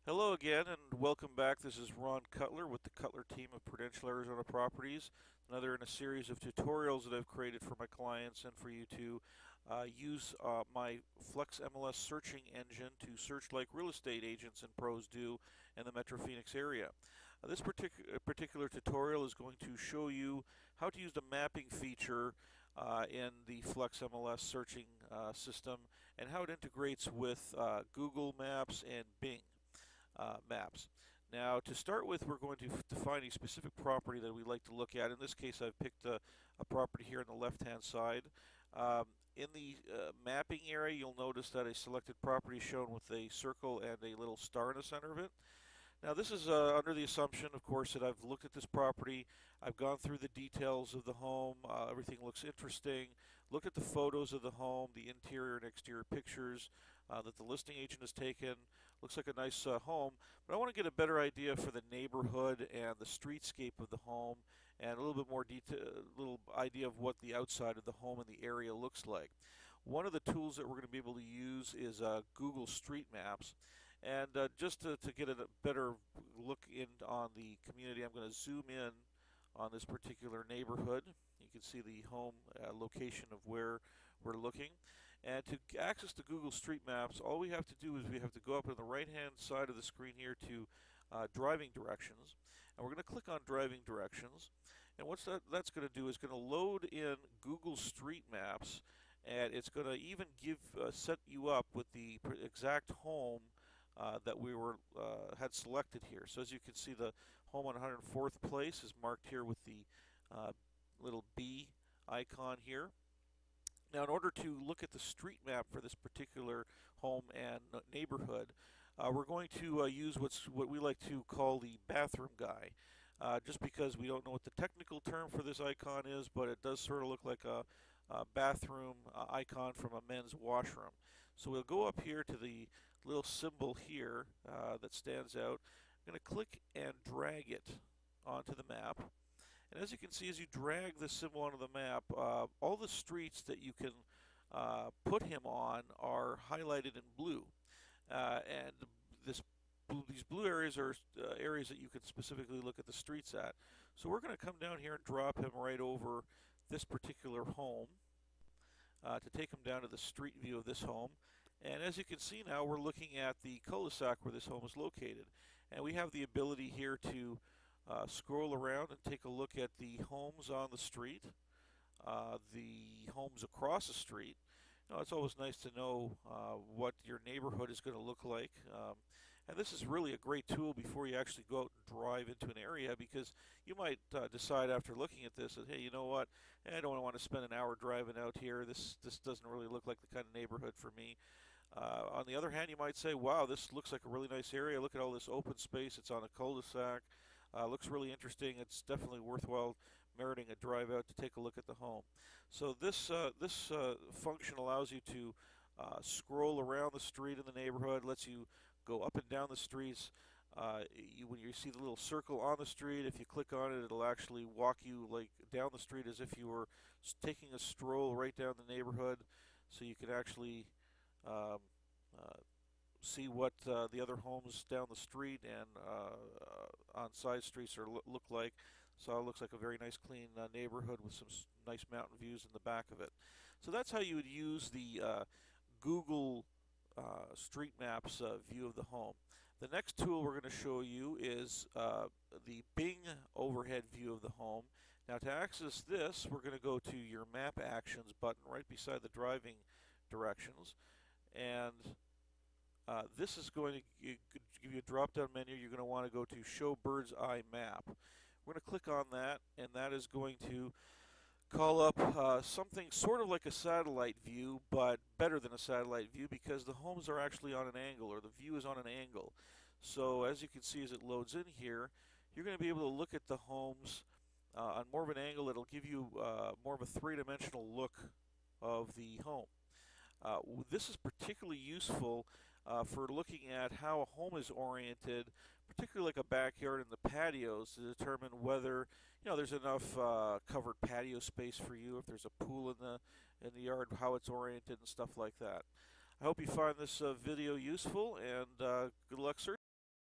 Hello again, and welcome back. This is Ron Cutler with the Cutler team of Prudential Arizona Properties. Another in a series of tutorials that I've created for my clients and for you to use my Flex MLS searching engine to search like real estate agents and pros do in the Metro Phoenix area. This particular tutorial is going to show you how to use the mapping feature in the Flex MLS searching system and how it integrates with Google Maps and Bing maps. Now, to start with, we're going to define a specific property that we'd like to look at. In this case, I've picked a property here on the left-hand side. In the mapping area, you'll notice that a selected property is shown with a circle and a little star in the center of it. Now, this is under the assumption, of course, that I've looked at this property, I've gone through the details of the home, everything looks interesting, looked at the photos of the home, the interior and exterior pictures that the listing agent has taken. Looks like a nice home, but I want to get a better idea for the neighborhood and the streetscape of the home and a little bit more detail, little idea of what the outside of the home and the area looks like. One of the tools that we're going to be able to use is Google Street Maps. And just to get a better look in on the community, I'm going to zoom in on this particular neighborhood. You can see the home location of where we're looking. And to access the Google Street Maps, all we have to do is we have to go up on the right-hand side of the screen here to driving directions. And we're going to click on driving directions. And what that's going to do is going to load in Google Street Maps. And it's going to even set you up with the exact home that we had selected here. So as you can see, the home on 104th Place is marked here with the little B icon here. Now, in order to look at the street map for this particular home and neighborhood, we're going to use what we like to call the bathroom guy. Just because we don't know what the technical term for this icon is, but it does sort of look like a bathroom icon from a men's washroom. So we'll go up here to the little symbol here that stands out. I'm going to click and drag it onto the map. And as you can see, as you drag the symbol onto the map, all the streets that you can put him on are highlighted in blue. And these blue areas are areas that you can specifically look at the streets at. So we're going to come down here and drop him right over this particular home to take him down to the street view of this home. And as you can see now, we're looking at the cul-de-sac where this home is located. And we have the ability here to scroll around and take a look at the homes on the street, the homes across the street. You know, it's always nice to know what your neighborhood is going to look like. And this is really a great tool before you actually go out and drive into an area, because you might decide after looking at this that, hey, you know what, I don't want to spend an hour driving out here. This doesn't really look like the kind of neighborhood for me. On the other hand, you might say, wow, this looks like a really nice area. Look at all this open space. It's on a cul-de-sac. Looks really interesting. It's definitely worthwhile meriting a drive out to take a look at the home. So this function allows you to scroll around the street in the neighborhood, lets you go up and down the streets. When you see the little circle on the street, if you click on it, it'll actually walk you like down the street as if you were taking a stroll right down the neighborhood. So you can actually see what the other homes down the street and on side streets look like. So it looks like a very nice, clean neighborhood with some nice mountain views in the back of it. So that's how you would use the Google Street Maps view of the home. The next tool we're going to show you is the Bing overhead view of the home. Now, to access this, we're going to go to your Map Actions button right beside the driving directions. And this is going to give you a drop-down menu. You're going to want to go to Show Bird's Eye Map. We're going to click on that, and that is going to call up something sort of like a satellite view, but better than a satellite view, because the homes are actually on an angle, or the view is on an angle. So as you can see as it loads in here, you're going to be able to look at the homes on more of an angle. It'll give you more of a three-dimensional look of the home. This is particularly useful for looking at how a home is oriented, particularly like a backyard and the patios, to determine whether there's enough covered patio space for you, if there's a pool in the yard, how it's oriented and stuff like that. I hope you find this video useful, and good luck searching.